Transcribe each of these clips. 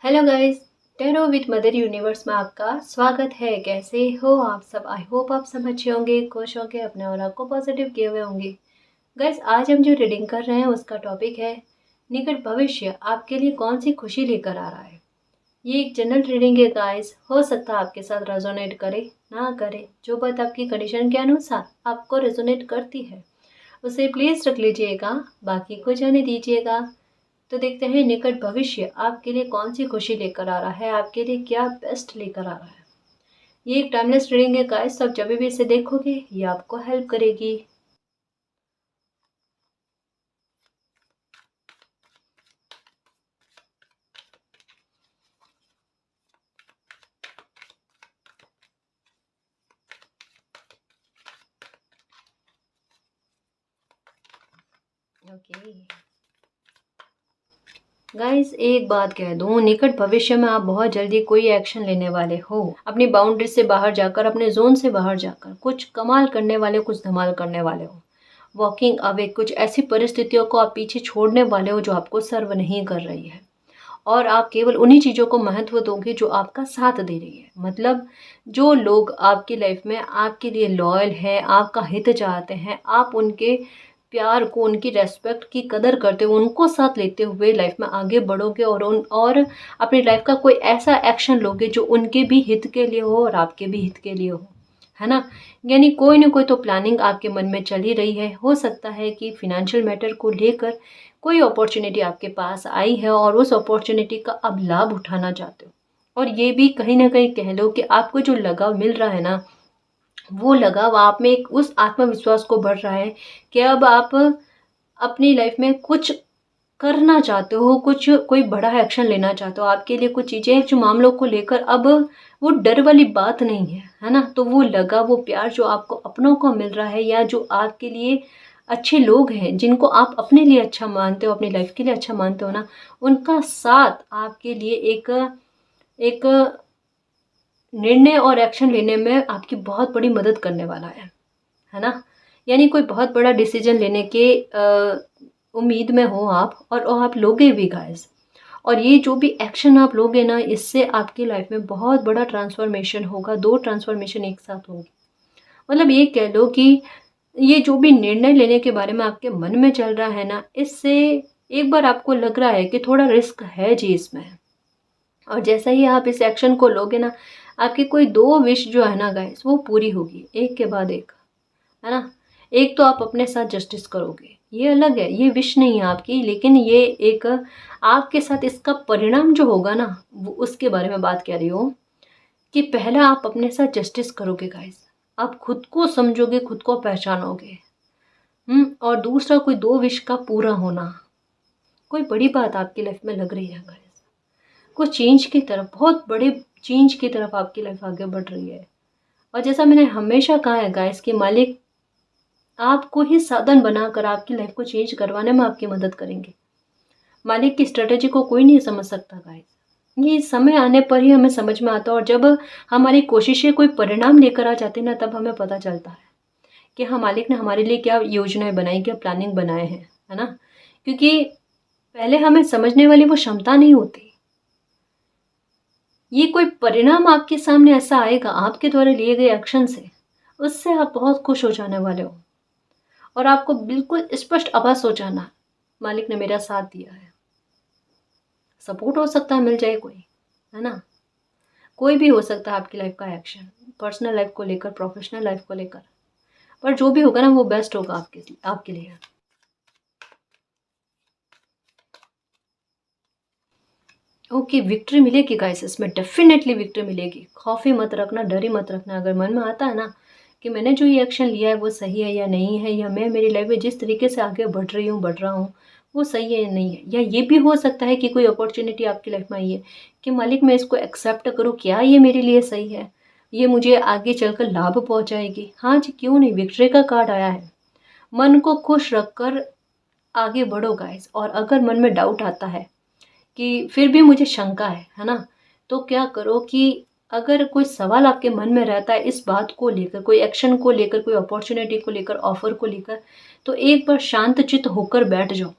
Hello guys, tarot with mother universe में आपका स्वागत है। कैसे हो आप सब? आई होप आप सब अच्छे होंगे, खुश होंगे, अपने और आपको पॉजिटिव किए हुए होंगे। गाइस, आज हम जो रीडिंग कर रहे हैं उसका टॉपिक है निकट भविष्य आपके लिए कौन सी खुशी लेकर आ रहा है। ये एक जनरल रीडिंग है गाइस, हो सकता है आपके साथ रेजोनेट करे ना करे। जो बात आपकी कंडीशन के अनुसार आपको रेजोनेट करती है उसे प्लीज रख लीजिएगा, बाकी को जाने दीजिएगा। तो देखते हैं निकट भविष्य आपके लिए कौन सी खुशी लेकर आ रहा है, आपके लिए क्या बेस्ट लेकर आ रहा है। ये एक टाइमलेस रीडिंग है गाइस, आप जब भी इसे देखोगे ये आपको हेल्प करेगी। ओके गाइस, एक बात कह दूं, निकट भविष्य में आप बहुत जल्दी कोई एक्शन लेने वाले हो। अपनी बाउंड्री से बाहर जाकर, अपने जोन से बाहर जाकर कुछ कमाल करने वाले, कुछ धमाल करने वाले हो। वॉकिंग अवे, कुछ ऐसी परिस्थितियों को आप पीछे छोड़ने वाले हो जो आपको सर्व नहीं कर रही है, और आप केवल उन्हीं चीज़ों को महत्व दोगे जो आपका साथ दे रही है। मतलब जो लोग आपकी लाइफ में आपके लिए लॉयल है, आपका हित चाहते हैं, आप उनके प्यार को, उनकी रेस्पेक्ट की कदर करते हो, उनको साथ लेते हुए लाइफ में आगे बढ़ोगे और अपनी लाइफ का कोई ऐसा एक्शन लोगे जो उनके भी हित के लिए हो और आपके भी हित के लिए हो, है ना। यानी कोई ना कोई तो प्लानिंग आपके मन में चल ही रही है। हो सकता है कि फिनेंशियल मैटर को लेकर कोई अपॉर्चुनिटी आपके पास आई है और उस अपॉर्चुनिटी का अब लाभ उठाना चाहते हो। और ये भी कहीं ना कहीं कह लो कि आपको जो लगाव मिल रहा है ना, वो लगाव आप में एक उस आत्मविश्वास को बढ़ रहा है कि अब आप अपनी लाइफ में कुछ करना चाहते हो, कुछ कोई बड़ा एक्शन लेना चाहते हो। आपके लिए कुछ चीज़ें, जो मामलों को लेकर अब वो डर वाली बात नहीं है ना। तो वो लगा, वो प्यार जो आपको अपनों को मिल रहा है, या जो आपके लिए अच्छे लोग हैं जिनको आप अपने लिए अच्छा मानते हो, अपनी लाइफ के लिए अच्छा मानते हो ना, उनका साथ आपके लिए एक एक निर्णय और एक्शन लेने में आपकी बहुत बड़ी मदद करने वाला है ना। यानी कोई बहुत बड़ा डिसीजन लेने के उम्मीद में हो आप, और आप लोगे भी गाइस। और ये जो भी एक्शन आप लोगे ना, इससे आपकी लाइफ में बहुत बड़ा ट्रांसफॉर्मेशन होगा। दो ट्रांसफॉर्मेशन एक साथ होंगे। मतलब ये कह लो कि ये जो भी निर्णय लेने के बारे में आपके मन में चल रहा है ना, इससे एक बार आपको लग रहा है कि थोड़ा रिस्क है जी इसमें। और जैसा ही आप इस एक्शन को लोगे ना, आपकी कोई दो विश जो है ना गाइस, वो पूरी होगी एक के बाद एक, है ना। एक तो आप अपने साथ जस्टिस करोगे, ये अलग है, ये विश नहीं है आपकी, लेकिन ये एक आपके साथ इसका परिणाम जो होगा ना, वो उसके बारे में बात कर रही हूँ। कि पहला आप अपने साथ जस्टिस करोगे गाइस, आप खुद को समझोगे, खुद को पहचानोगे। और दूसरा कोई दो विश का पूरा होना, कोई बड़ी बात आपकी लाइफ में लग रही है गाइस। कुछ चेंज की तरफ, बहुत बड़े चेंज की तरफ आपकी लाइफ आगे बढ़ रही है। और जैसा मैंने हमेशा कहा है गाइस कि मालिक आपको ही साधन बनाकर आपकी लाइफ को चेंज करवाने में आपकी मदद करेंगे। मालिक की स्ट्रेटेजी को कोई नहीं समझ सकता गाइस, ये समय आने पर ही हमें समझ में आता है। और जब हमारी कोशिशें कोई परिणाम लेकर आ जाती है ना, तब हमें पता चलता है कि हाँ, मालिक ने हमारे लिए क्या योजनाएं बनाई, क्या प्लानिंग बनाए हैं, है ना। क्योंकि पहले हमें समझने वाली वो क्षमता नहीं होती। ये कोई परिणाम आपके सामने ऐसा आएगा आपके द्वारा लिए गए एक्शन से, उससे आप बहुत खुश हो जाने वाले हो। और आपको बिल्कुल स्पष्ट आभास हो जाना, मालिक ने मेरा साथ दिया है। सपोर्ट हो सकता है मिल जाए कोई, है ना। कोई भी हो सकता है आपकी लाइफ का एक्शन, पर्सनल लाइफ को लेकर, प्रोफेशनल लाइफ को लेकर। पर जो भी होगा ना, वो बेस्ट होगा आपके लिए। ओके, विक्ट्री मिलेगी गाइस, इसमें डेफिनेटली विक्ट्री मिलेगी। खौफ ही मत रखना, डर ही मत रखना। अगर मन में आता है ना कि मैंने जो ये एक्शन लिया है वो सही है या नहीं है, या मैं मेरी लाइफ में जिस तरीके से आगे बढ़ रहा हूँ वो सही है या नहीं है। या ये भी हो सकता है कि कोई अपॉर्चुनिटी आपकी लाइफ में आई है कि मालिक मैं इसको एक्सेप्ट करूँ, क्या ये मेरे लिए सही है, ये मुझे आगे चलकर लाभ पहुँचाएगी। हाँ जी, क्यों नहीं, विक्ट्री का कार्ड आया है। मन को खुश रखकर आगे बढ़ो गाइस। और अगर मन में डाउट आता है कि फिर भी मुझे शंका है ना, तो क्या करो कि अगर कोई सवाल आपके मन में रहता है इस बात को लेकर, कोई एक्शन को लेकर, कोई अपॉर्चुनिटी को लेकर, ऑफर को लेकर, तो एक बार शांत चित्त होकर बैठ जाओ,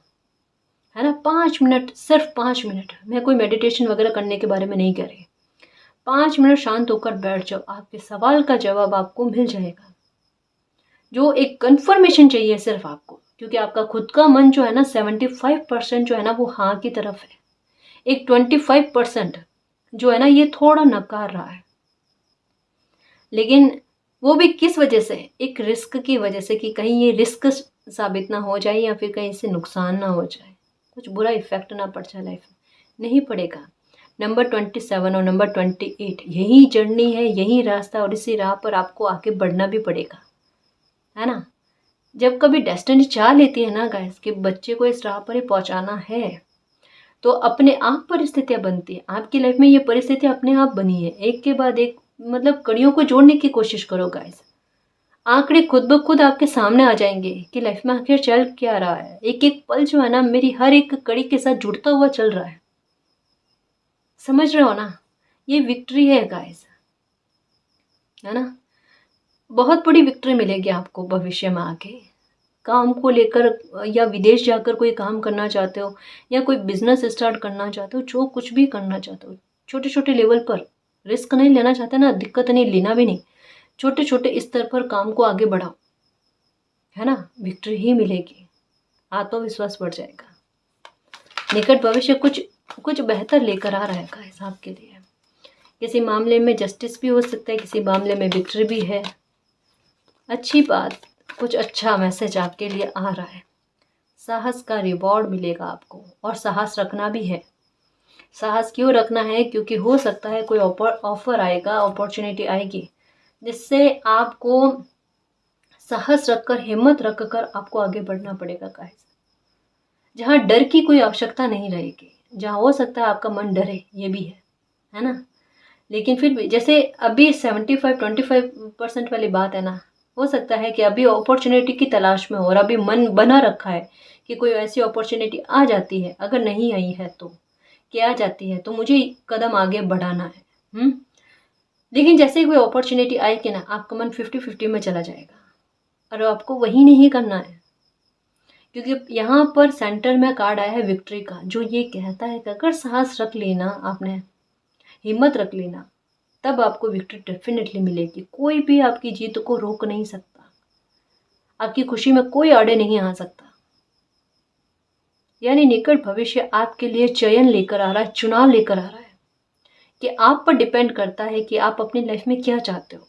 है ना। 5 मिनट, सिर्फ 5 मिनट, मैं कोई मेडिटेशन वगैरह करने के बारे में नहीं कह रही। 5 मिनट शांत होकर बैठ जाओ, आपके सवाल का जवाब आपको मिल जाएगा। जो एक कंफर्मेशन चाहिए सिर्फ आपको, क्योंकि आपका खुद का मन जो है ना 75% जो है ना वो हाँ की तरफ है, एक 25% जो है ना ये थोड़ा नकार रहा है। लेकिन वो भी किस वजह से, एक रिस्क की वजह से, कि कहीं ये रिस्क साबित ना हो जाए या फिर कहीं से नुकसान ना हो जाए, कुछ बुरा इफेक्ट ना पड़ जाए लाइफ में। नहीं पड़ेगा। नंबर 27 और नंबर 28 यही जर्नी है, यही रास्ता, और इसी राह पर आपको आगे बढ़ना भी पड़ेगा, है ना। जब कभी डेस्टिनी चाह लेती है ना गाइस कि बच्चे को इस राह पर ही पहुंचाना है, तो अपने आप परिस्थितियां बनती है। आपकी लाइफ में ये परिस्थितियां अपने आप बनी है, एक के बाद एक, मतलब कड़ियों को जोड़ने की कोशिश करो गाइस। आंकड़े खुद ब खुद आपके सामने आ जाएंगे कि लाइफ में आखिर चल क्या रहा है। एक एक पल जो है ना मेरी हर एक कड़ी के साथ जुड़ता हुआ चल रहा है। समझ रहे हो ना, ये विक्ट्री है गाइस, है ना। बहुत बड़ी विक्ट्री मिलेगी आपको भविष्य में आके। काम को लेकर, या विदेश जाकर कोई काम करना चाहते हो, या कोई बिजनेस स्टार्ट करना चाहते हो, जो कुछ भी करना चाहते हो, छोटे छोटे लेवल पर रिस्क नहीं लेना चाहते ना, दिक्कत नहीं, लेना भी नहीं, छोटे छोटे स्तर पर काम को आगे बढ़ाओ, है ना, विक्ट्री ही मिलेगी, आत्मविश्वास बढ़ जाएगा। निकट भविष्य कुछ कुछ बेहतर लेकर आ रहा है गाइस आपके लिए। किसी मामले में जस्टिस भी हो सकता है, किसी मामले में विक्ट्री भी है। अच्छी बात, कुछ अच्छा मैसेज आपके लिए आ रहा है। साहस का रिवॉर्ड मिलेगा आपको, और साहस रखना भी है। साहस क्यों रखना है, क्योंकि हो सकता है कोई ऑफर आएगा, अपॉर्चुनिटी आएगी, जिससे आपको साहस रखकर, हिम्मत रखकर आपको आगे बढ़ना पड़ेगा गाइस। जहाँ डर की कोई आवश्यकता नहीं रहेगी, जहाँ हो सकता है आपका मन डरे, ये भी है ना। लेकिन फिर भी जैसे अभी 75-25% वाली बात है ना, हो सकता है कि अभी अपॉर्चुनिटी की तलाश में हो, और अभी मन बना रखा है कि कोई ऐसी अपॉर्चुनिटी आ जाती है, अगर नहीं आई है तो, कि आ जाती है तो मुझे कदम आगे बढ़ाना है। लेकिन जैसे ही कोई अपॉर्चुनिटी आएगी ना, आपका मन 50-50 में चला जाएगा, और आपको वही नहीं करना है। क्योंकि यहाँ पर सेंटर में कार्ड आया है विक्ट्री का, जो ये कहता है कि अगर साहस रख लेना, आपने हिम्मत रख लेना, तब आपको विक्ट्री डेफिनेटली मिलेगी। कोई भी आपकी जीत को रोक नहीं सकता, आपकी खुशी में कोई आड़े नहीं आ सकता। यानी निकट भविष्य आपके लिए चयन लेकर आ रहा है, चुनाव लेकर आ रहा है, कि आप पर डिपेंड करता है कि आप अपनी लाइफ में क्या चाहते हो।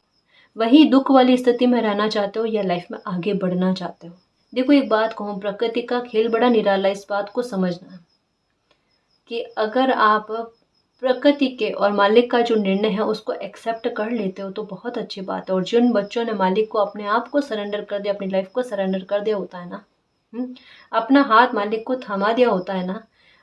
वही दुख वाली स्थिति में रहना चाहते हो, या लाइफ में आगे बढ़ना चाहते हो। देखो एक बात कहूँ, प्रकृति का खेल बड़ा निराला, इस बात को समझना कि अगर आप प्रकृति के और मालिक का जो निर्णय है उसको एक्सेप्ट कर लेते हो तो बहुत अच्छी बात है। और जिन बच्चों ने मालिक को, अपने आप को सरेंडर कर दिया, अपनी लाइफ को सरेंडर कर दिया होता है ना, अपना हाथ मालिक को थमा दिया होता है ना,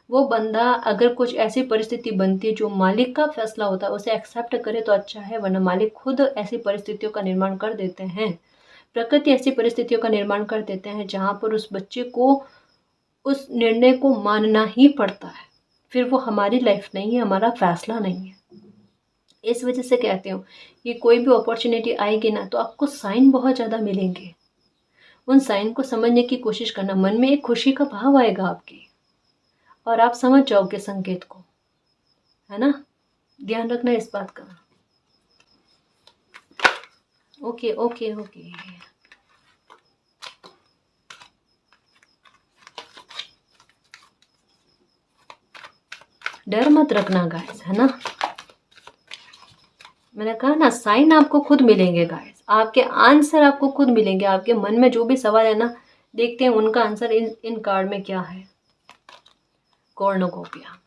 वो बंदा अगर कुछ ऐसी परिस्थिति बनती है जो मालिक का फैसला होता है, उसे एक्सेप्ट करे तो अच्छा है, वरना मालिक खुद ऐसी परिस्थितियों का निर्माण कर देते हैं। प्रकृति ऐसी परिस्थितियों का निर्माण कर देते हैं जहाँ पर उस बच्चे को उस निर्णय को मानना ही पड़ता है। फिर वो हमारी लाइफ नहीं है, हमारा फैसला नहीं है। इस वजह से कहती हूँ कि कोई भी अपॉर्चुनिटी आएगी ना, तो आपको साइन बहुत ज़्यादा मिलेंगे। उन साइन को समझने की कोशिश करना, मन में एक खुशी का भाव आएगा आपकी, और आप समझ जाओगे संकेत को, है ना। ध्यान रखना इस बात का। Okay okay okay. डर मत रखना गाइस, है ना। मैंने कहा ना, साइन आपको खुद मिलेंगे गाइस, आपके आंसर आपको खुद मिलेंगे। आपके मन में जो भी सवाल है ना, देखते हैं उनका आंसर इन कार्ड में क्या है। कॉर्नुकोपिया,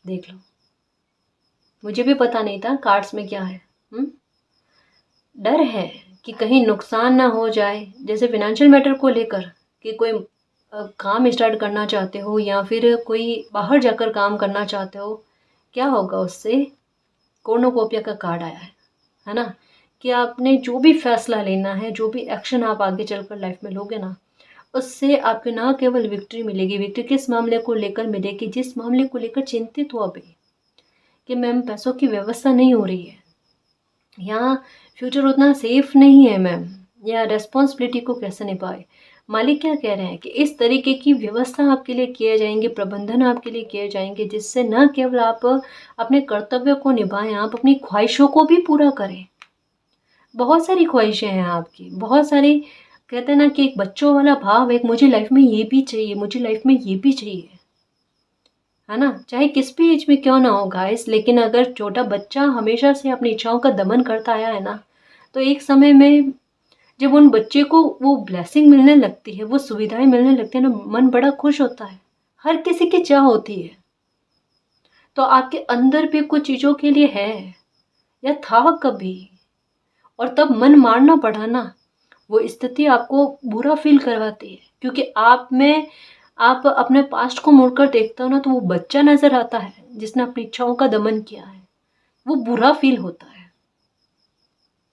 देख लो, मुझे भी पता नहीं था कार्ड्स में क्या है। डर है कि कहीं नुकसान ना हो जाए, जैसे फाइनेंशियल मैटर को लेकर, कि कोई काम स्टार्ट करना चाहते हो, या फिर कोई बाहर जाकर काम करना चाहते हो, क्या होगा उससे। कॉर्नुकोपिया का कार्ड आया है ना, कि आपने जो भी फैसला लेना है, जो भी एक्शन आप आगे चलकर लाइफ में लोगे ना, उससे आपको ना केवल विक्ट्री मिलेगी। विक्ट्री किस मामले को लेकर मिलेगी, जिस मामले को लेकर चिंतित हो अभी, कि मैम पैसों की व्यवस्था नहीं हो रही है, यहाँ फ्यूचर उतना सेफ नहीं है मैम, या रेस्पॉन्सिबिलिटी को कैसे निभाए, मालिक क्या कह रहे हैं कि इस तरीके की व्यवस्था आपके लिए किए जाएंगे, प्रबंधन आपके लिए किए जाएंगे, जिससे न केवल आप अपने कर्तव्य को निभाएं, आप अपनी ख्वाहिशों को भी पूरा करें। बहुत सारी ख्वाहिशें हैं आपकी, बहुत सारी, कहते हैं ना कि एक बच्चों वाला भाव, एक मुझे लाइफ में ये भी चाहिए, मुझे लाइफ में ये भी चाहिए, है ना। चाहे किस भी एज में क्यों ना हो गाइस, लेकिन अगर छोटा बच्चा हमेशा से अपनी इच्छाओं का दमन करता आया है ना, तो एक समय में जब उन बच्चे को वो ब्लेसिंग मिलने लगती है, वो सुविधाएं मिलने लगती है ना, मन बड़ा खुश होता है। हर किसी की चाह होती है। तो आपके अंदर भी कुछ चीज़ों के लिए है या था कभी, और तब मन मारना पड़ा ना, वो स्थिति आपको बुरा फील करवाती है, क्योंकि आप अपने पास्ट को मुड़कर देखते हो ना, तो वो बच्चा नजर आता है जिसने अपनी इच्छाओं का दमन किया है। वो बुरा फील होता है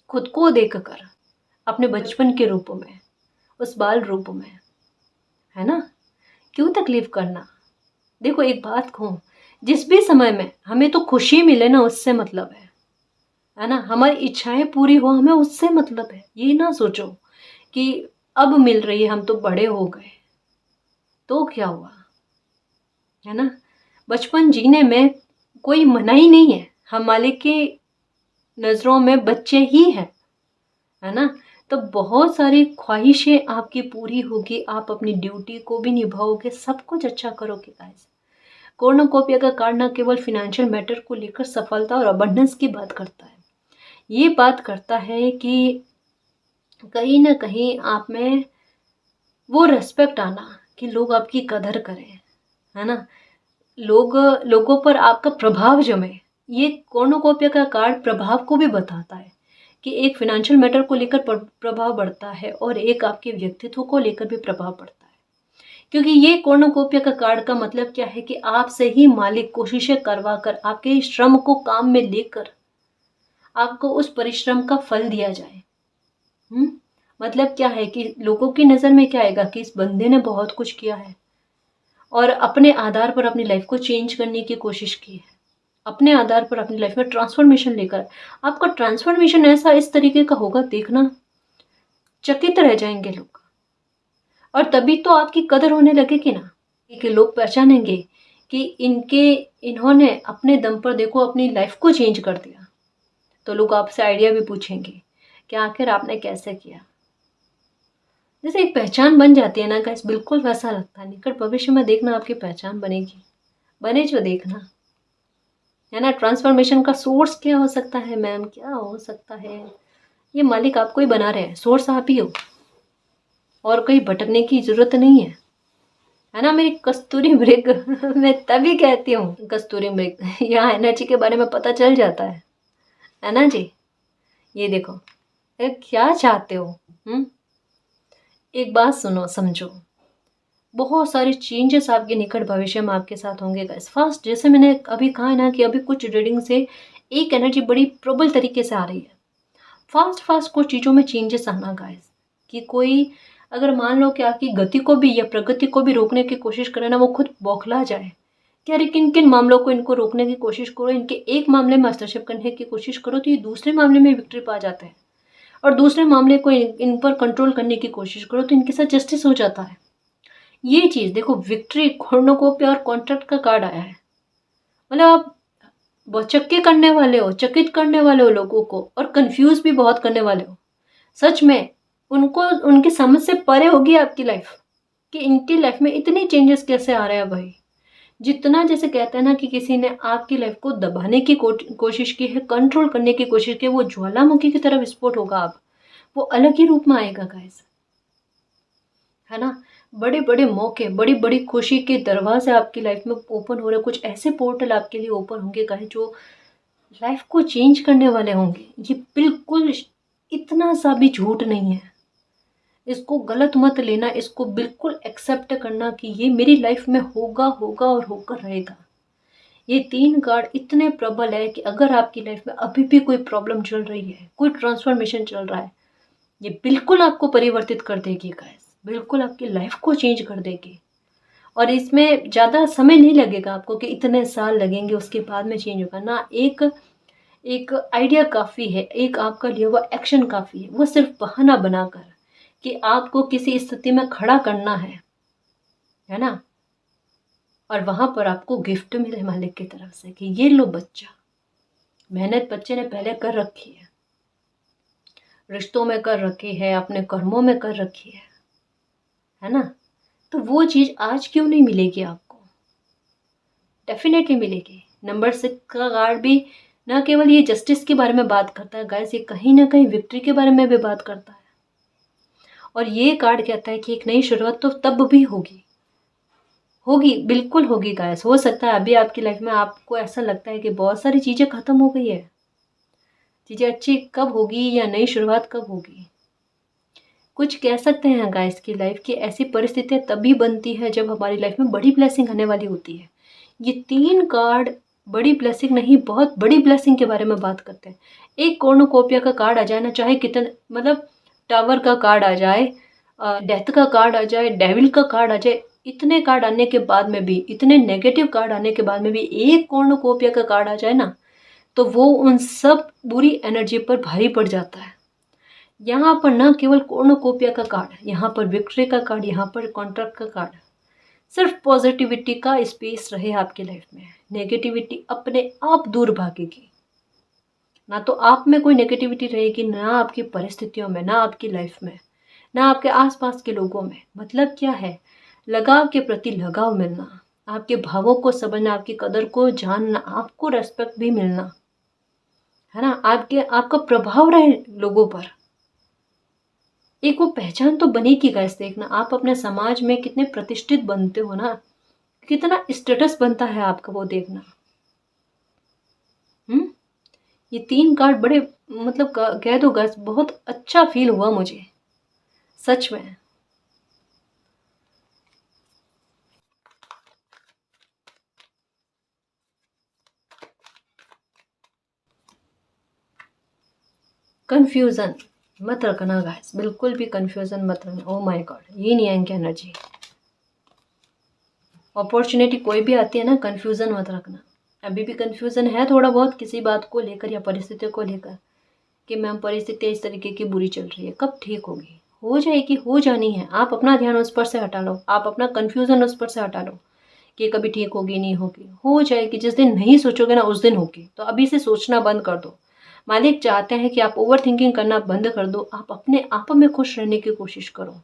खुद को देखकर, अपने बचपन के रूप में, उस बाल रूप में, है ना। क्यों तकलीफ करना। देखो एक बात कहूँ, जिस भी समय में हमें तो खुशी मिले ना, उससे मतलब है ना। हमारी इच्छाएं पूरी हो, हमें उससे मतलब है। ये ना सोचो कि अब मिल रही है, हम तो बड़े हो गए तो क्या हुआ, है ना। बचपन जीने में कोई मनाही नहीं है, हम मालिक की नज़रों में बच्चे ही हैं, है ना। तो बहुत सारी ख्वाहिशें आपकी पूरी होगी, आप अपनी ड्यूटी को भी निभाओगे, सब कुछ अच्छा करोगे गाइस। कॉर्नुकोपिया का कार्ड न केवल फिनेंशियल मैटर को लेकर सफलता और अबंडेंस की बात करता है, ये बात करता है कि कहीं ना कहीं आप में वो रेस्पेक्ट आना, कि लोग आपकी कदर करें, है ना। लोगों पर आपका प्रभाव जमे। ये कॉर्नुकोपिया का कार्ड प्रभाव को भी बताता है कि एक फिनेंशियल मैटर को लेकर प्रभाव बढ़ता है, और एक आपके व्यक्तित्व को लेकर भी प्रभाव पड़ता है। क्योंकि ये कॉर्नुकोपिया का कार्ड का मतलब क्या है कि आपसे ही मालिक कोशिशें करवा कर, आपके श्रम को काम में लेकर आपको उस परिश्रम का फल दिया जाए। मतलब क्या है कि लोगों की नज़र में क्या आएगा कि इस बंदे ने बहुत कुछ किया है, और अपने आधार पर अपनी लाइफ को चेंज करने की कोशिश की है, अपने आधार पर अपनी लाइफ में ट्रांसफॉर्मेशन लेकर। आपका ट्रांसफॉर्मेशन ऐसा इस तरीके का होगा, देखना चकित रह जाएंगे लोग। और तभी तो आपकी कदर होने लगेगी ना, कि लोग पहचानेंगे कि इन्होंने अपने दम पर देखो अपनी लाइफ को चेंज कर दिया। तो लोग आपसे आइडिया भी पूछेंगे कि आखिर आपने कैसे किया। जैसे एक पहचान बन जाती है ना गाइस, बिल्कुल वैसा लगता है। निकट भविष्य में देखना आपकी पहचान बनेगी, बने जो देखना, है ना। ट्रांसफॉर्मेशन का सोर्स क्या हो सकता है मैम, क्या हो सकता है। ये मालिक आपको ही बना रहे हैं, सोर्स आप ही हो, और कहीं भटकने की जरूरत नहीं है ना। मेरी कस्तूरी मृग मैं तभी कहती हूँ कस्तूरी मृग, यहाँ एनर्जी के बारे में पता चल जाता है ना जी। ये देखो, क्या चाहते हो। एक बात सुनो, समझो, बहुत सारे चेंजेस आपके निकट भविष्य में आपके साथ होंगे गाइस। फर्स्ट, जैसे मैंने अभी कहा है ना कि अभी कुछ रीडिंग से एक एनर्जी बड़ी प्रबल तरीके से आ रही है। फास्ट कुछ चीज़ों में चेंजेस आना गाइस, कि कोई अगर मान लो कि आपकी गति को भी या प्रगति को भी रोकने की कोशिश करे ना, वो खुद बौखला जाए कि अरे किन किन मामलों को इनको रोकने की कोशिश करो, इनके एक मामले में हस्तक्षेप करने की कोशिश करो तो ये दूसरे मामले में विक्ट्री पा जाते हैं, और दूसरे मामले को इन पर कंट्रोल करने की कोशिश करो तो इनके साथ जस्टिस हो जाता है। ये चीज़ देखो, विक्ट्री कॉर्नुकोपिया और कॉन्ट्रैक्ट का कार्ड आया है। मतलब आप बचक्के करने वाले हो, चकित करने वाले हो लोगों को, और कंफ्यूज भी बहुत करने वाले हो। सच में उनको उनकी समझ से परे होगी आपकी लाइफ, कि इनकी लाइफ में इतने चेंजेस कैसे आ रहे हैं भाई। जितना जैसे कहते हैं ना कि किसी ने आपकी लाइफ को दबाने की कोशिश की है, कंट्रोल करने की कोशिश की, वो ज्वालामुखी की तरह विस्फोट होगा। अब वो अलग ही रूप में आएगा गाइस, है ना। बड़े बड़े मौके, बड़ी बड़ी खुशी के दरवाजे आपकी लाइफ में ओपन हो रहे, कुछ ऐसे पोर्टल आपके लिए ओपन होंगे गाइस जो लाइफ को चेंज करने वाले होंगे। ये बिल्कुल इतना सा भी झूठ नहीं है, इसको गलत मत लेना, इसको बिल्कुल एक्सेप्ट करना कि ये मेरी लाइफ में होगा होगा और होकर रहेगा। ये 3 कार्ड इतने प्रबल है कि अगर आपकी लाइफ में अभी भी कोई प्रॉब्लम चल रही है, कोई ट्रांसफॉर्मेशन चल रहा है, ये बिल्कुल आपको परिवर्तित कर देगी गाइस, बिल्कुल आपकी लाइफ को चेंज कर देगी। और इसमें ज़्यादा समय नहीं लगेगा आपको कि इतने साल लगेंगे उसके बाद में चेंज होगा ना। एक आइडिया काफ़ी है, एक आपका लिया हुआ एक्शन काफ़ी है। वो सिर्फ बहाना बनाकर कि आपको किसी स्थिति में खड़ा करना है ना। और वहाँ पर आपको गिफ्ट मिले मालिक की तरफ से कि ये लो बच्चा, मेहनत बच्चे ने पहले कर रखी है, रिश्तों में कर रखी है, अपने कर्मों में कर रखी है ना। तो वो चीज़ आज क्यों नहीं मिलेगी आपको? डेफिनेटली मिलेगी। नंबर 6 का कार्ड भी ना केवल ये जस्टिस के बारे में बात करता है गाइस, ये कहीं ना कहीं विक्ट्री के बारे में भी बात करता है। और ये कार्ड कहता है कि एक नई शुरुआत तो तब भी होगी, बिल्कुल होगी गाइस। हो सकता है अभी आपकी लाइफ में आपको ऐसा लगता है कि बहुत सारी चीज़ें ख़त्म हो गई है, चीज़ें अच्छी कब होगी या नई शुरुआत कब होगी। कुछ कह सकते हैं गाइस की लाइफ की ऐसी परिस्थितियाँ तभी बनती है जब हमारी लाइफ में बड़ी ब्लेसिंग आने वाली होती है। ये 3 कार्ड बड़ी ब्लेसिंग नहीं, बहुत बड़ी ब्लेसिंग के बारे में बात करते हैं। एक कॉर्नुकोपिया का कार्ड आ जाए ना, चाहे कितने मतलब टावर का कार्ड आ जाए, डेथ का कार्ड आ जाए, डेविल का कार्ड आ जाए, इतने कार्ड आने के बाद में भी, इतने नेगेटिव कार्ड आने के बाद में भी एक कॉर्नुकोपिया का कार्ड आ जाए ना, तो वो उन सब बुरी एनर्जी पर भारी पड़ जाता है। यहाँ पर न केवल कॉर्नुकोपिया का कार्ड, यहाँ पर विक्ट्री का कार्ड, यहाँ पर कॉन्ट्रैक्ट का कार्ड। सिर्फ पॉजिटिविटी का स्पेस रहे आपकी लाइफ में, नेगेटिविटी अपने आप दूर भागेगी। ना तो आप में कोई नेगेटिविटी रहेगी, ना आपकी परिस्थितियों में, ना आपकी लाइफ में, ना आपके आसपास के लोगों में। मतलब क्या है? लगाव के प्रति लगाव मिलना, आपके भावों को समझना, आपकी कदर को जानना, आपको रेस्पेक्ट भी मिलना, है ना। आपका प्रभाव रहे लोगों पर, एक वो पहचान तो बनेगी गाइस। देखना आप अपने समाज में कितने प्रतिष्ठित बनते हो ना, कितना स्टेटस बनता है आपका, वो देखना। ये 3 कार्ड बड़े मतलब कह दो गाइस, बहुत अच्छा फील हुआ मुझे सच में। कंफ्यूजन मत रखना गाइस, बिल्कुल भी कंफ्यूजन मत रखना। ओ माय गॉड, ये नहीं है एनर्जी। अपॉर्चुनिटी कोई भी आती है ना, कंफ्यूजन मत रखना। अभी भी कंफ्यूजन है थोड़ा बहुत किसी बात को लेकर या परिस्थितियों को लेकर, कि मैम परिस्थिति इस तरीके की बुरी चल रही है, कब ठीक होगी? हो जाएगी, हो जानी है। आप अपना ध्यान उस पर से हटा लो, आप अपना कंफ्यूजन उस पर से हटा लो कि कभी ठीक होगी, नहीं होगी, हो जाएगी। जिस दिन नहीं सोचोगे ना उस दिन होगी। तो अभी से सोचना बंद कर दो। मालिक चाहते हैं कि आप ओवर थिंकिंग करना बंद कर दो, आप अपने आप में खुश रहने की कोशिश करो।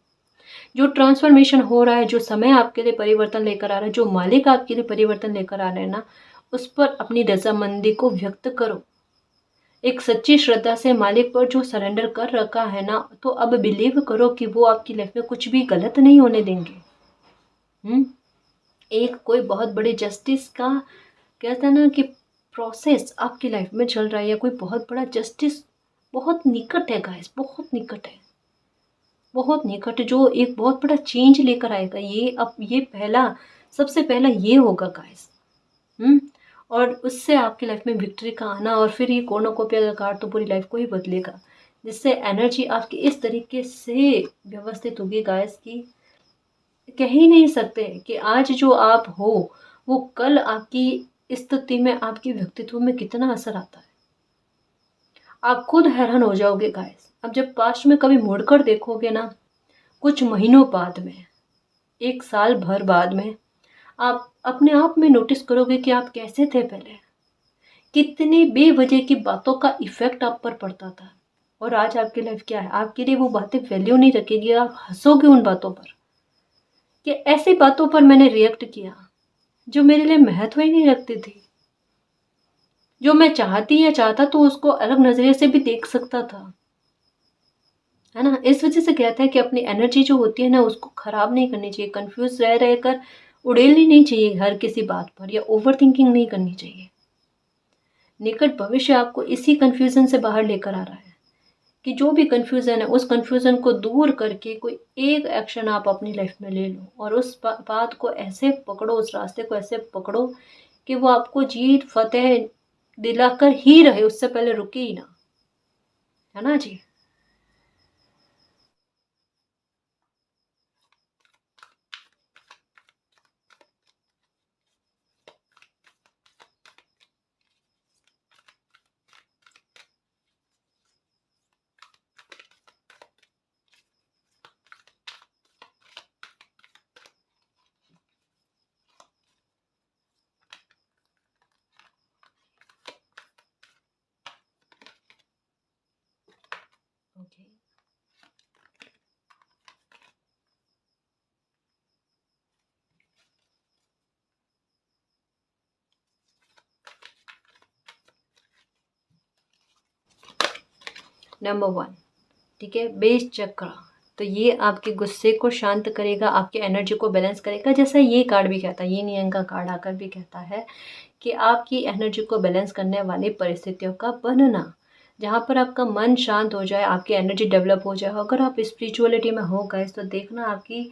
जो ट्रांसफॉर्मेशन हो रहा है, जो समय आपके लिए परिवर्तन लेकर आ रहा है, जो मालिक आपके लिए परिवर्तन लेकर आ रहे हैं ना, उस पर अपनी रजामंदी को व्यक्त करो। एक सच्ची श्रद्धा से मालिक पर जो सरेंडर कर रखा है ना, तो अब बिलीव करो कि वो आपकी लाइफ में कुछ भी गलत नहीं होने देंगे। एक कोई बहुत बड़े जस्टिस का कहते हैं ना कि प्रोसेस आपकी लाइफ में चल रहा है, या कोई बहुत बड़ा जस्टिस बहुत निकट है गाइस, बहुत निकट है, बहुत निकट, जो एक बहुत बड़ा चेंज लेकर आएगा। ये अब ये पहला, सबसे पहला ये होगा गाइस। और उससे आपकी लाइफ में विक्ट्री का आना, और फिर ये कॉर्नुकोपिया का कार्ड तो पूरी लाइफ को ही बदलेगा, जिससे एनर्जी आपकी इस तरीके से व्यवस्थित होगी गाइस की कह ही नहीं सकते कि आज जो आप हो वो कल आपकी स्थिति में, आपके व्यक्तित्व में कितना असर आता है। आप खुद हैरान हो जाओगे गाइस। अब जब पास्ट में कभी मुड़कर देखोगे ना, कुछ महीनों बाद में, एक साल भर बाद में, आप अपने आप में नोटिस करोगे कि आप कैसे थे पहले, कितनी बेवजह की बातों का इफेक्ट आप पर पड़ता था। और आज आपकी लाइफ क्या है, आपके लिए वो बातें वैल्यू नहीं रखेगी, आप हंसोगे उन बातों पर कि ऐसी बातों पर मैंने रिएक्ट किया जो मेरे लिए महत्व ही नहीं रखती थी, जो मैं चाहती या चाहता तो उसको अलग नजरिए से भी देख सकता था, है ना। इस वजह से कहता है कि अपनी एनर्जी जो होती है ना, उसको खराब नहीं करनी चाहिए, कंफ्यूज रह रहकर उड़ेलनी नहीं चाहिए हर किसी बात पर, या ओवर थिंकिंग नहीं करनी चाहिए। निकट भविष्य आपको इसी कंफ्यूजन से बाहर लेकर आ रहा है कि जो भी कंफ्यूजन है, उस कंफ्यूजन को दूर करके कोई एक एक्शन आप अपनी लाइफ में ले लो, और उस बात को ऐसे पकड़ो, उस रास्ते को ऐसे पकड़ो कि वो आपको जीत फतेह दिलाकर ही रहे, उससे पहले रुके ही ना, है ना जी। नंबर 1, ठीक है, बेस चक्र। तो ये आपके गुस्से को शांत करेगा, आपकी एनर्जी को बैलेंस करेगा। जैसा ये कार्ड भी कहता है, ये नियंग का कार्ड आकर भी कहता है कि आपकी एनर्जी को बैलेंस करने वाली परिस्थितियों का बनना, जहाँ पर आपका मन शांत हो जाए, आपकी एनर्जी डेवलप हो जाए। अगर आप स्पिरिचुअलिटी में हो गाइस, तो देखना आपकी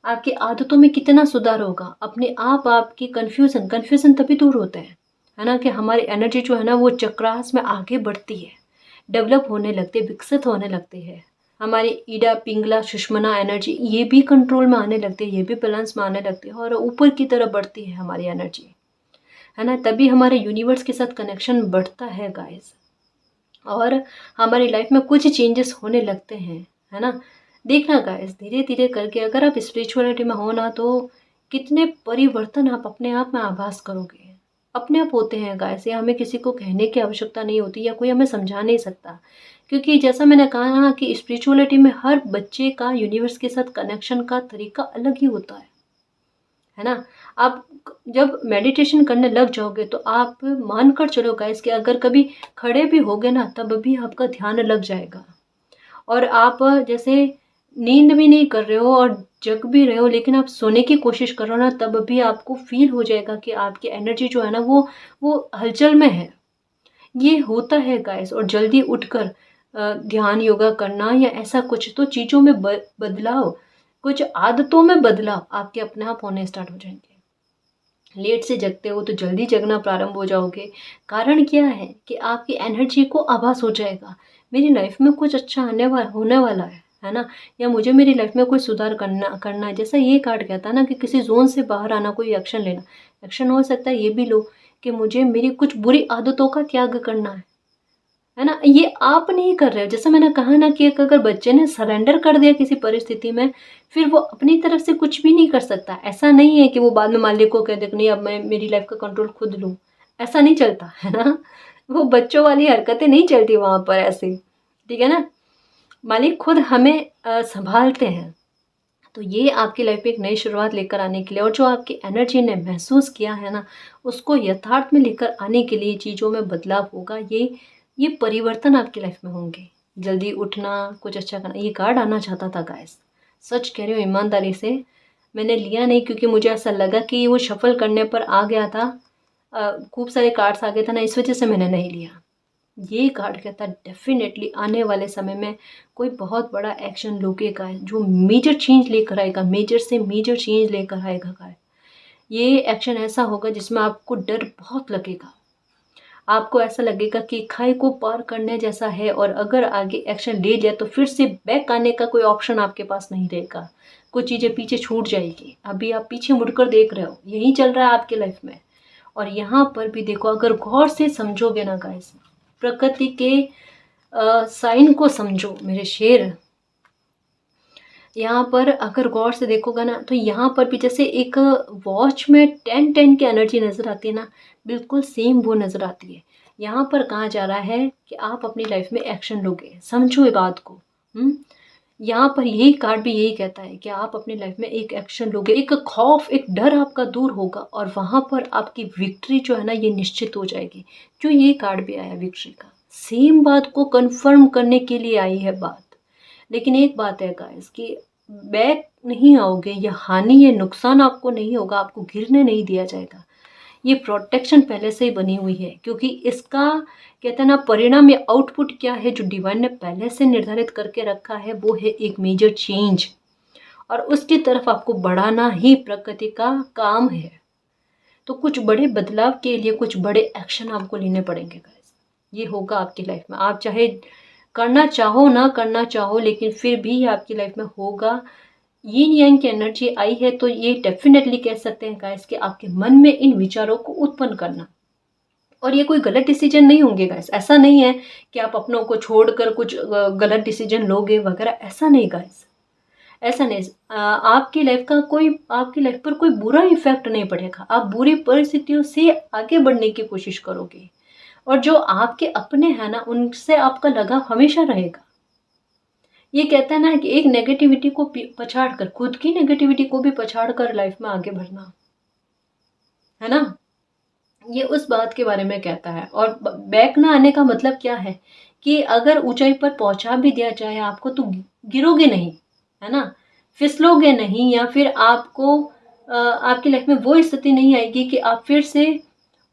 आपकी आदतों में कितना सुधार होगा। अपने आप आपकी कन्फ्यूज़न तभी दूर होते हैं, है ना, कि हमारी एनर्जी जो है ना वो चक्रास में आगे बढ़ती है, डेवलप होने लगती है, विकसित होने लगती है। हमारी ईडा पिंगला सुषुम्ना एनर्जी ये भी कंट्रोल में आने लगती है, ये भी बैलेंस में आने लगती है और ऊपर की तरफ बढ़ती है हमारी एनर्जी, है ना। तभी हमारे यूनिवर्स के साथ कनेक्शन बढ़ता है गाइस, और हमारी लाइफ में कुछ चेंजेस होने लगते हैं, है ना। देखना गाइस, धीरे धीरे करके अगर आप स्पिरिचुअलिटी में हो ना, तो कितने परिवर्तन आप अपने आप में आभास करोगे। अपने आप होते हैं गाइस, ये हमें किसी को कहने की आवश्यकता नहीं होती, या कोई हमें समझा नहीं सकता। क्योंकि जैसा मैंने कहा ना कि स्पिरिचुअलिटी में हर बच्चे का यूनिवर्स के साथ कनेक्शन का तरीका अलग ही होता है ना। आप जब मेडिटेशन करने लग जाओगे तो आप मानकर चलो गाइस कि अगर कभी खड़े भी होगे ना, तब भी आपका ध्यान लग जाएगा। और आप जैसे नींद भी नहीं कर रहे हो और जग भी रहे हो, लेकिन आप सोने की कोशिश कर रहे हो ना, तब भी आपको फील हो जाएगा कि आपकी एनर्जी जो है ना वो हलचल में है। ये होता है गाइस। और जल्दी उठकर ध्यान योगा करना या ऐसा कुछ, तो चीज़ों में बदलाव, कुछ आदतों में बदलाव आपके अपने आप होने स्टार्ट हो जाएंगे। लेट से जगते हो तो जल्दी जगना प्रारंभ हो जाओगे। कारण क्या है कि आपकी एनर्जी को आभास हो जाएगा, मेरी लाइफ में कुछ अच्छा होने वाला है ना, या मुझे मेरी लाइफ में कोई सुधार करना है। जैसा ये कार्ड कहता है ना कि किसी जोन से बाहर आना, कोई एक्शन लेना। एक्शन हो सकता है ये भी लो कि मुझे मेरी कुछ बुरी आदतों का त्याग करना है ना। ये आप नहीं कर रहे हो। जैसे मैंने कहा ना कि अगर बच्चे ने सरेंडर कर दिया किसी परिस्थिति में, फिर वो अपनी तरफ से कुछ भी नहीं कर सकता। ऐसा नहीं है कि वो बाद में मालिक को कह दे नहीं अब मैं मेरी लाइफ का कंट्रोल खुद लूँ, ऐसा नहीं चलता है ना। वो बच्चों वाली हरकतें नहीं चलती वहाँ पर ऐसी, ठीक है ना। मालिक खुद हमें संभालते हैं। तो ये आपकी लाइफ में एक नई शुरुआत लेकर आने के लिए, और जो आपकी एनर्जी ने महसूस किया है ना, उसको यथार्थ में लेकर आने के लिए चीज़ों में बदलाव होगा। ये परिवर्तन आपकी लाइफ में होंगे। जल्दी उठना, कुछ अच्छा करना, ये कार्ड आना चाहता था गाइस। सच कह रही हूँ, ईमानदारी से मैंने लिया नहीं, क्योंकि मुझे ऐसा लगा कि वो शफल करने पर आ गया था, खूब सारे कार्ड्स आ गए थे ना, इस वजह से मैंने नहीं लिया। ये कार्ड कहता है डेफिनेटली आने वाले समय में कोई बहुत बड़ा एक्शन लोगे का है, जो मेजर चेंज लेकर आएगा, मेजर से मेजर चेंज लेकर आएगा का है। ये एक्शन ऐसा होगा जिसमें आपको डर बहुत लगेगा। आपको ऐसा लगेगा कि खाई को पार करने जैसा है, और अगर आगे एक्शन ले लिया तो फिर से बैक आने का कोई ऑप्शन आपके पास नहीं रहेगा। कुछ चीज़ें पीछे छूट जाएगी। अभी आप पीछे मुड़कर देख रहे हो, यही चल रहा है आपकी लाइफ में। और यहाँ पर भी देखो, अगर गौर से समझोगे ना गाइस, प्रकृति के साइन को समझो मेरे शेर। यहाँ पर अगर गौर से देखोगा ना, तो यहाँ पर भी जैसे एक वॉच में 10-10 की एनर्जी नज़र आती है ना, बिल्कुल सेम वो नज़र आती है। यहाँ पर कहा जा रहा है कि आप अपनी लाइफ में एक्शन लोगे, समझो ये बात को। यहाँ पर यही कार्ड भी यही कहता है कि आप अपनी लाइफ में एक एक्शन लोगे, एक खौफ, एक डर आपका दूर होगा, और वहाँ पर आपकी विक्ट्री जो है ना ये निश्चित हो जाएगी। जो ये कार्ड भी आया विक्ट्री का, सेम बात को कंफर्म करने के लिए आई है बात। लेकिन एक बात है गाइस कि बैक नहीं आओगे, या हानि या नुकसान आपको नहीं होगा, आपको गिरने नहीं दिया जाएगा। ये प्रोटेक्शन पहले से ही बनी हुई है, क्योंकि इसका कहते हैं ना परिणाम या आउटपुट क्या है, जो डिवाइन ने पहले से निर्धारित करके रखा है, वो है एक मेजर चेंज, और उसकी तरफ आपको बढ़ाना ही प्रकृति का काम है। तो कुछ बड़े बदलाव के लिए कुछ बड़े एक्शन आपको लेने पड़ेंगे गाइस। ये होगा आपकी लाइफ में, आप चाहे करना चाहो ना करना चाहो, लेकिन फिर भी आपकी लाइफ में होगा। यिन यांग की एनर्जी आई है, तो ये डेफिनेटली कह सकते हैं गाइस कि आपके मन में इन विचारों को उत्पन्न करना, और ये कोई गलत डिसीजन नहीं होंगे गाइस। ऐसा नहीं है कि आप अपनों को छोड़कर कुछ गलत डिसीजन लोगे वगैरह, ऐसा नहीं गाइस, ऐसा नहीं। आपकी लाइफ पर कोई बुरा इफेक्ट नहीं पड़ेगा। आप बुरी परिस्थितियों से आगे बढ़ने की कोशिश करोगे, और जो आपके अपने हैं ना, उनसे आपका लगाव हमेशा रहेगा। ये कहता है ना कि एक नेगेटिविटी को पछाड़ कर, खुद की नेगेटिविटी को भी पछाड़ कर लाइफ में आगे बढ़ना, है ना। ये उस बात के बारे में कहता है। और बैक ना आने का मतलब क्या है कि अगर ऊंचाई पर पहुंचा भी दिया जाए आपको तो गिरोगे नहीं, है ना, फिसलोगे नहीं, या फिर आपको आपकी लाइफ में वो स्थिति नहीं आएगी कि आप फिर से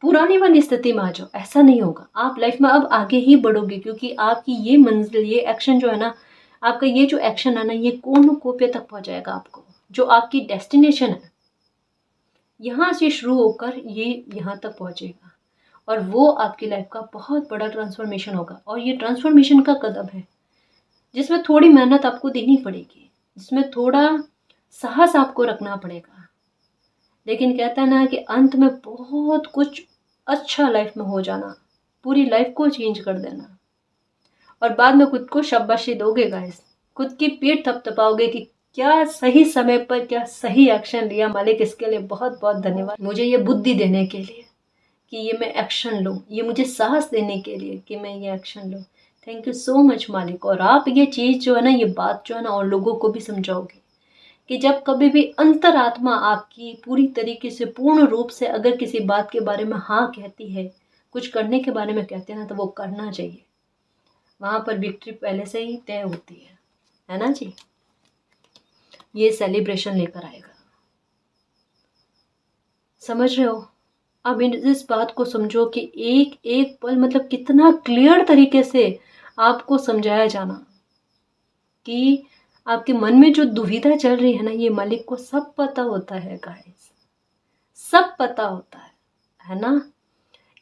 पुरानी वाली स्थिति में आ जाओ। ऐसा नहीं होगा, आप लाइफ में अब आगे ही बढ़ोगे, क्योंकि आपकी ये मंजिल, ये एक्शन जो है ना, आपका ये जो एक्शन है ना, ये कोनोकोपिया तक पहुंचाएगा आपको। जो आपकी डेस्टिनेशन है, यहाँ से शुरू होकर ये यहाँ तक पहुंचेगा, और वो आपकी लाइफ का बहुत बड़ा ट्रांसफॉर्मेशन होगा। और ये ट्रांसफॉर्मेशन का कदम है जिसमें थोड़ी मेहनत आपको देनी पड़ेगी, जिसमें थोड़ा साहस आपको रखना पड़ेगा, लेकिन कहता है ना कि अंत में बहुत कुछ अच्छा लाइफ में हो जाना, पूरी लाइफ को चेंज कर देना। और बाद में खुद को शाबाशी दोगे गाइस, खुद की पीठ थपथपाओगे कि क्या सही समय पर क्या सही एक्शन लिया। मालिक, इसके लिए बहुत बहुत धन्यवाद, मुझे ये बुद्धि देने के लिए कि ये मैं एक्शन लूँ, ये मुझे साहस देने के लिए कि मैं ये एक्शन लूँ। थैंक यू सो मच मालिक। और आप ये चीज़ जो है ना, ये बात जो है ना, और लोगों को भी समझाओगे कि जब कभी भी अंतरात्मा आपकी पूरी तरीके से, पूर्ण रूप से अगर किसी बात के बारे में हाँ कहती है, कुछ करने के बारे में कहते हैं ना, तो वो करना चाहिए। वहाँ पर विक्ट्री पहले से ही तय होती है ना जी। ये सेलिब्रेशन लेकर आएगा, समझ रहे हो। अब इस बात को समझो कि एक एक पल मतलब कितना क्लियर तरीके से आपको समझाया जाना कि आपके मन में जो दुविधा चल रही है ना, ये मालिक को सब पता होता है गाइस, सब पता होता है ना।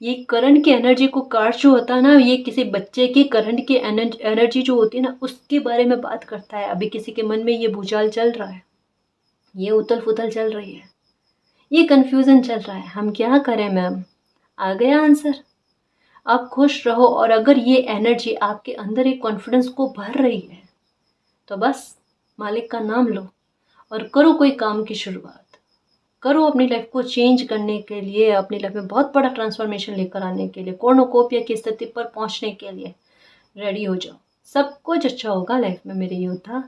ये करंट की एनर्जी को काट जो होता है ना, ये किसी बच्चे की करंट की एनर्जी जो होती है ना, उसके बारे में बात करता है। अभी किसी के मन में ये भूचाल चल रहा है, ये उथल पुथल चल रही है, ये कंफ्यूजन चल रहा है, हम क्या करें मैम। आ गया आंसर। आप खुश रहो, और अगर ये एनर्जी आपके अंदर एक कॉन्फिडेंस को भर रही है तो बस मालिक का नाम लो और करो कोई काम की शुरुआत करो, अपनी लाइफ को चेंज करने के लिए, अपनी लाइफ में बहुत बड़ा ट्रांसफॉर्मेशन लेकर आने के लिए, कॉर्नोकोपिया की स्थिति पर पहुंचने के लिए रेडी हो जाओ। सब कुछ अच्छा होगा लाइफ में मेरे योद्धा,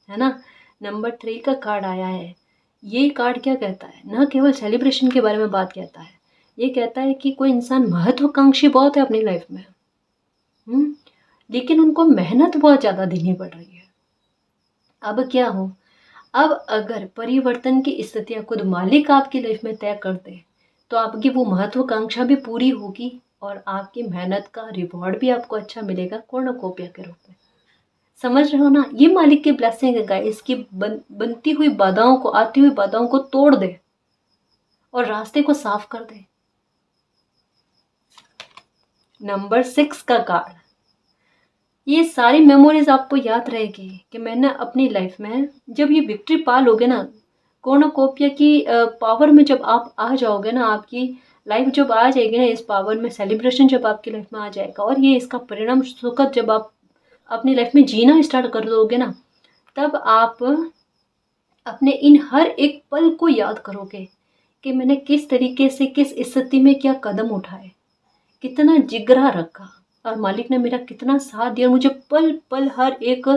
है ना। नंबर 3 का कार्ड आया है। ये कार्ड क्या कहता है, न केवल सेलिब्रेशन के बारे में बात कहता है, ये कहता है कि कोई इंसान महत्वाकांक्षी बहुत है अपनी लाइफ में, लेकिन उनको मेहनत बहुत ज़्यादा देनी पड़ रही है। अब क्या हो, अब अगर परिवर्तन की स्थितियाँ खुद मालिक आपकी लाइफ में तय कर दे तो आपकी वो महत्वाकांक्षा भी पूरी होगी, और आपकी मेहनत का रिवॉर्ड भी आपको अच्छा मिलेगा कॉर्नोकोपिया के रूप में। समझ रहे हो ना, ये मालिक की ब्लेसिंग है गाइस। इसकी बनती हुई बाधाओं को, आती हुई बाधाओं को तोड़ दे और रास्ते को साफ कर दे। नंबर 6 का कार्ड, ये सारी मेमोरीज आपको याद रहेगी कि मैंने अपनी लाइफ में, जब ये विक्ट्री पा लोगे ना, कॉर्नोकोपिया की पावर में जब आप आ जाओगे ना, आपकी लाइफ जब आ जाएगी ना इस पावर में, सेलिब्रेशन जब आपकी लाइफ में आ जाएगा, और ये इसका परिणाम सुखद जब आप अपनी लाइफ में जीना स्टार्ट कर दोगे ना, तब आप अपने इन हर एक पल को याद करोगे कि मैंने किस तरीके से, किस स्थिति में क्या कदम उठाए, कितना जिगरा रखा, और मालिक ने मेरा कितना साथ दिया। मुझे पल पल, हर एक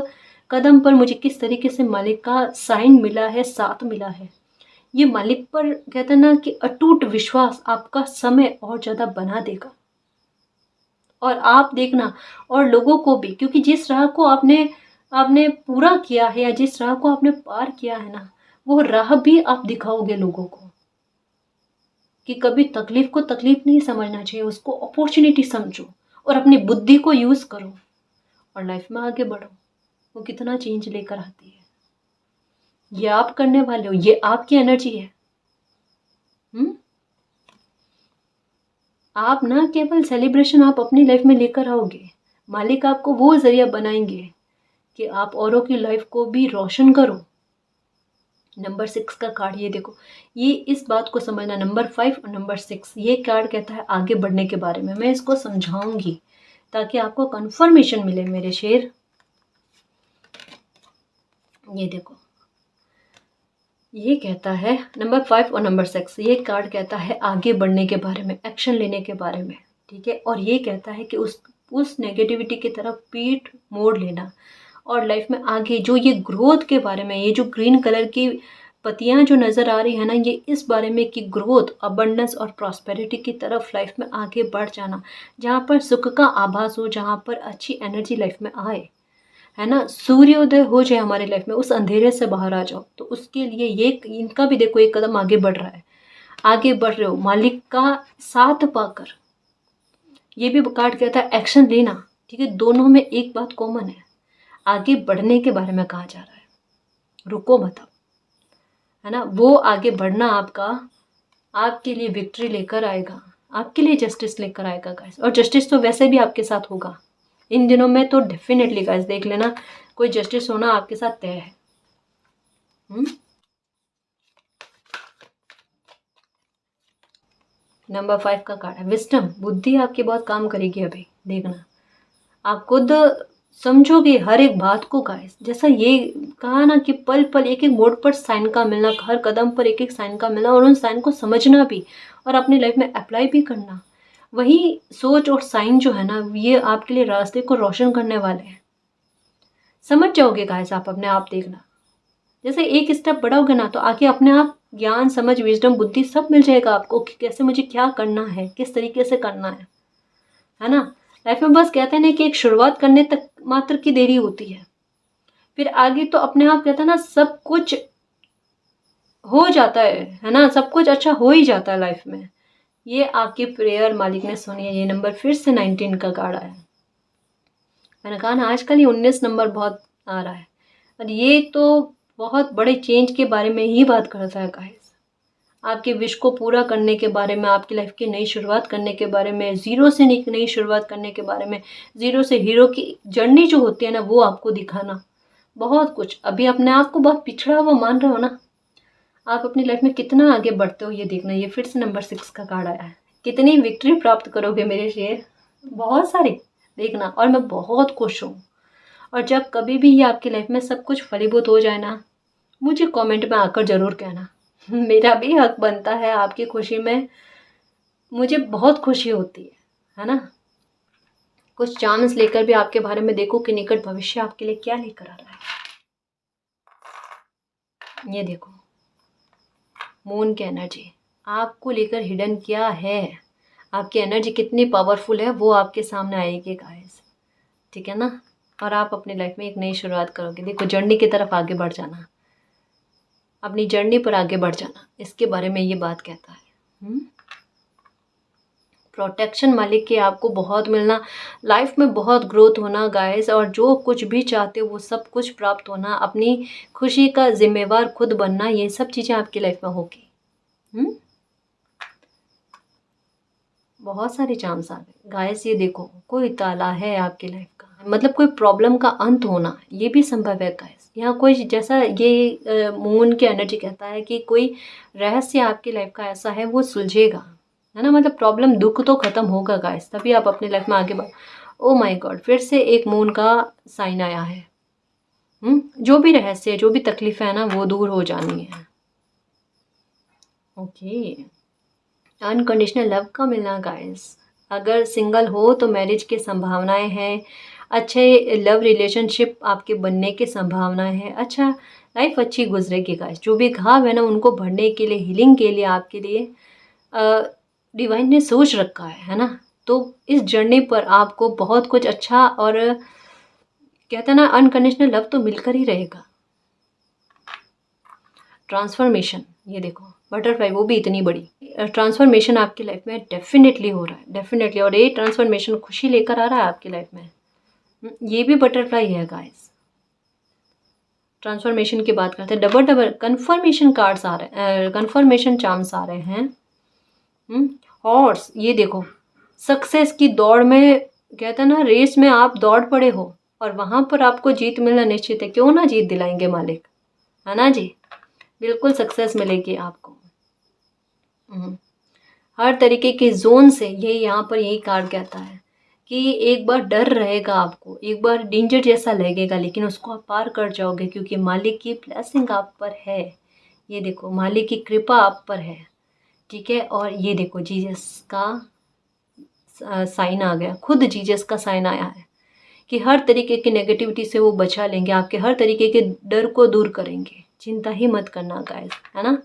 कदम पर मुझे किस तरीके से मालिक का साइन मिला है, साथ मिला है। ये मालिक पर कहते हैं ना कि अटूट विश्वास आपका समय और ज़्यादा बना देगा। और आप देखना, और लोगों को भी, क्योंकि जिस राह को आपने आपने पूरा किया है, या जिस राह को आपने पार किया है ना, वो राह भी आप दिखाओगे लोगों को कि कभी तकलीफ को तकलीफ नहीं समझना चाहिए, उसको अपॉर्चुनिटी समझो और अपनी बुद्धि को यूज़ करो और लाइफ में आगे बढ़ो। वो कितना चेंज लेकर आती है, ये आप करने वाले हो, ये आपकी एनर्जी है। आप ना केवल सेलिब्रेशन आप अपनी लाइफ में लेकर आओगे, मालिक आपको वो जरिया बनाएंगे कि आप औरों की लाइफ को भी रोशन करो। नंबर 6 का कार्ड, ये देखो, ये इस बात को समझना, नंबर 5 और नंबर 6, ये कार्ड कहता है आगे बढ़ने के बारे में। मैं इसको समझाऊंगी ताकि आपको कंफर्मेशन मिले मेरे शेर। ये देखो, ये कहता है नंबर 5 और नंबर 6, ये कार्ड कहता है आगे बढ़ने के बारे में, एक्शन लेने के बारे में, ठीक है। और ये कहता है कि उस नेगेटिविटी की तरफ पीठ मोड़ लेना और लाइफ में आगे जो ये ग्रोथ के बारे में, ये जो ग्रीन कलर की पत्तियां जो नज़र आ रही है ना, ये इस बारे में कि ग्रोथ, अबंडेंस और प्रॉस्पेरिटी की तरफ लाइफ में आगे बढ़ जाना, जहाँ पर सुख का आभास हो, जहाँ पर अच्छी एनर्जी लाइफ में आए, है ना, सूर्योदय हो जाए हमारे लाइफ में, उस अंधेरे से बाहर आ जाओ। तो उसके लिए ये इनका भी देखो एक कदम आगे बढ़ रहा है, आगे बढ़ रहे हो मालिक का साथ पाकर। ये भी कार्ड कहता है एक्शन लेना, ठीक है। दोनों में एक बात कॉमन है, आगे बढ़ने के बारे में कहा जा रहा है, रुको मत, है ना। वो आगे बढ़ना आपका आपके लिए विक्ट्री लेकर आएगा, आपके लिए जस्टिस लेकर आएगा गाइस। और जस्टिस तो वैसे भी आपके साथ होगा इन दिनों में, तो डेफिनेटली गाइस देख लेना, कोई जस्टिस होना आपके साथ तय है। नंबर 5 का कार्ड है विस्डम, बुद्धि आपकी बहुत काम करेगी अभी, देखना आप खुद समझोगे हर एक बात को गाइस। जैसा ये कहा ना कि पल पल एक एक मोड़ पर साइन का मिलना, हर कदम पर एक एक साइन का मिलना, और उन साइन को समझना भी और अपनी लाइफ में अप्लाई भी करना। वही सोच और साइन जो है ना, ये आपके लिए रास्ते को रोशन करने वाले हैं। समझ जाओगे गाइस आप अपने आप, देखना जैसे एक स्टेप बढ़ोगे ना, तो आगे अपने आप ज्ञान, समझ, विजडम, बुद्धि सब मिल जाएगा आपको कि कैसे मुझे क्या करना है, किस तरीके से करना है ना। लाइफ में बस कहते हैं ना कि एक शुरुआत करने तक मात्र की देरी होती है, फिर आगे तो अपने आप कहते हैं ना सब कुछ हो जाता है ना, सब कुछ अच्छा हो ही जाता है लाइफ में। ये आपकी प्रेयर मालिक ने सुनी है। ये नंबर फिर से 19 का कार्ड आया। मैंने कहा ना आजकल ये 19 नंबर बहुत आ रहा है, और ये तो बहुत बड़े चेंज के बारे में ही बात करता है गाइस। आपके विश को पूरा करने के बारे में, आपकी लाइफ की नई शुरुआत करने के बारे में, ज़ीरो से नई शुरुआत करने के बारे में, ज़ीरो से हीरो की जर्नी जो होती है ना, वो आपको दिखाना बहुत कुछ। अभी अपने आप को बहुत पिछड़ा हुआ मान रहे हो ना, आप अपनी लाइफ में कितना आगे बढ़ते हो ये देखना। ये फिर से नंबर 6 का कार्ड आया है। कितनी विक्ट्री प्राप्त करोगे मेरे शेर, बहुत सारी, देखना। और मैं बहुत खुश हूँ। और जब कभी भी ये आपकी लाइफ में सब कुछ फलीभूत हो जाए ना, मुझे कमेंट में आकर ज़रूर कहना। मेरा भी हक बनता है आपकी खुशी में, मुझे बहुत खुशी होती है ना। कुछ चांस लेकर भी आपके बारे में देखो कि निकट भविष्य आपके लिए क्या लेकर आ रहा है। ये देखो मून की एनर्जी आपको लेकर हिडन क्या है, आपकी एनर्जी कितनी पावरफुल है वो आपके सामने आएगी गाइस, ठीक है ना। और आप अपनी लाइफ में एक नई शुरुआत करोगे। देखो जर्नी की तरफ आगे बढ़ जाना, अपनी जर्नी पर आगे बढ़ जाना, इसके बारे में ये बात कहता है। प्रोटेक्शन मालिक के आपको बहुत मिलना, लाइफ में बहुत ग्रोथ होना गाइस, और जो कुछ भी चाहते हो वो सब कुछ प्राप्त होना, अपनी खुशी का जिम्मेवार खुद बनना, ये सब चीज़ें आपकी लाइफ में होगी। बहुत सारे चांस आ गए गाइस। ये देखो कोई ताला है आपकी लाइफ का, मतलब कोई प्रॉब्लम का अंत होना, ये भी संभव है गाइस। यहाँ कोई जैसा ये मून की एनर्जी कहता है कि कोई रहस्य आपकी लाइफ का ऐसा है वो सुलझेगा, है ना। मतलब प्रॉब्लम, दुख तो खत्म होगा गाइस, तभी आप अपनी लाइफ में आगे बढ़। ओ माय गॉड, फिर से एक मून का साइन आया है। जो भी रहस्य, जो भी तकलीफ है ना, वो दूर हो जानी है। ओके, अनकंडीशनल लव का मिलना गाइस। अगर सिंगल हो तो मैरिज की संभावनाएं हैं, अच्छे लव रिलेशनशिप आपके बनने की संभावनाएं हैं, अच्छा लाइफ अच्छी गुजरेगी गाइस। जो भी घाव है ना उनको भरने के लिए, हीलिंग के लिए आपके लिए डिवाइन ने सोच रखा है ना। तो इस जर्नी पर आपको बहुत कुछ अच्छा, और कहते हैं ना अनकंडीशनल लव तो मिलकर ही रहेगा। ट्रांसफॉर्मेशन, ये देखो बटरफ्लाई, वो भी इतनी बड़ी ट्रांसफॉर्मेशन आपकी लाइफ में डेफिनेटली हो रहा है, डेफिनेटली। और ये ट्रांसफॉर्मेशन खुशी लेकर आ रहा है आपकी लाइफ में। ये भी बटरफ्लाई है गाइस। ट्रांसफॉर्मेशन की बात करते हैं, डबल डबल कन्फर्मेशन कार्ड्स आ रहे हैं, कन्फर्मेशन चार्म्स आ रहे हैं। हॉर्स, ये देखो सक्सेस की दौड़ में, कहते हैं ना रेस में आप दौड़ पड़े हो और वहां पर आपको जीत मिलना निश्चित है। क्यों ना जीत दिलाएंगे मालिक, है ना जी। बिल्कुल सक्सेस मिलेगी आपको। हर तरीके के जोन से, ये यहाँ पर यही कार्ड कहता है कि एक बार डर रहेगा आपको, एक बार डेंजर जैसा लगेगा, लेकिन उसको आप पार कर जाओगे क्योंकि मालिक की ब्लेसिंग आप पर है। ये देखो मालिक की कृपा आप पर है, ठीक है। और ये देखो जीसस का साइन आ गया, खुद जीसस का साइन आया है कि हर तरीके की नेगेटिविटी से वो बचा लेंगे, आपके हर तरीके के डर को दूर करेंगे, चिंता ही मत करना गाइस, है ना।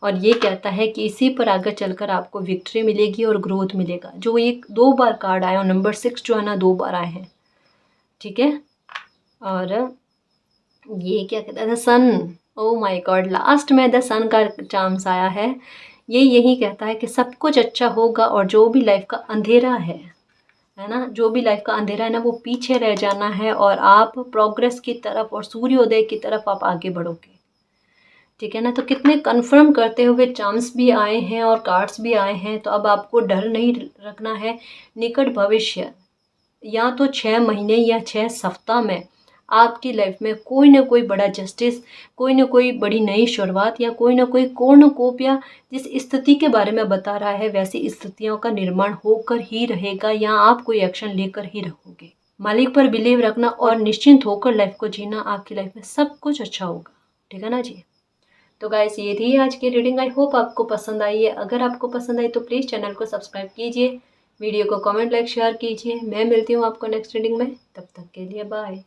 और ये कहता है कि इसी पर आगे चलकर आपको विक्ट्री मिलेगी और ग्रोथ मिलेगा। जो एक 2 बार कार्ड आए और नंबर 6 जो है ना 2 बार आए हैं, ठीक है। और ये क्या कहता है, the sun, oh my god, last में द सन का चांस आया है। ये यही कहता है कि सब कुछ अच्छा होगा और जो भी लाइफ का अंधेरा है ना, जो भी लाइफ का अंधेरा है ना, वो पीछे रह जाना है और आप प्रोग्रेस की तरफ और सूर्योदय की तरफ आप आगे बढ़ोगे, ठीक है ना। तो कितने कंफर्म करते हुए चांस भी आए हैं और कार्ड्स भी आए हैं। तो अब आपको डर नहीं रखना है। निकट भविष्य या तो 6 महीने या 6 सप्ताह में आपकी लाइफ में कोई ना कोई बड़ा जस्टिस, कोई ना कोई बड़ी नई शुरुआत या कोई ना कोई कोर्नुकोप या जिस स्थिति के बारे में बता रहा है वैसी स्थितियों का निर्माण होकर ही रहेगा या आप कोई एक्शन लेकर ही रहोगे। मालिक पर बिलीव रखना और निश्चिंत होकर लाइफ को जीना, आपकी लाइफ में सब कुछ अच्छा होगा, ठीक है ना जी। तो गाइस ये थी आज की रीडिंग। आई होप आपको पसंद आई है। अगर आपको पसंद आई तो प्लीज़ चैनल को सब्सक्राइब कीजिए, वीडियो को कमेंट लाइक शेयर कीजिए। मैं मिलती हूँ आपको नेक्स्ट रीडिंग में, तब तक के लिए बाय।